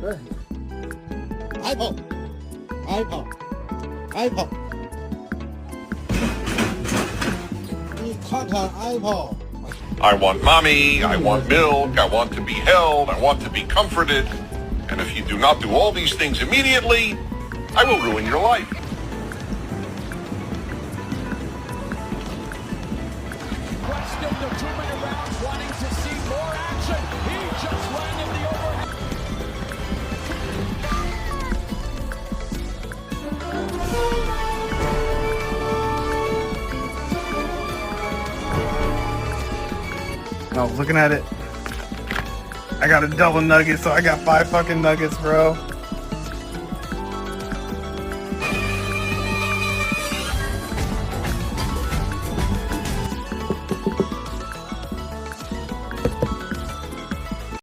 Right here. iPhone. You can't have iPhone. I want mommy, I want milk, I want to be held, I want to be comforted. And if you do not do all these things immediately, I will ruin your life. Preston, the 2-minute rounds, wanting to see more action. He just landed the overhead. I was looking at it. I got a double nugget, so I got 5 fucking nuggets, bro.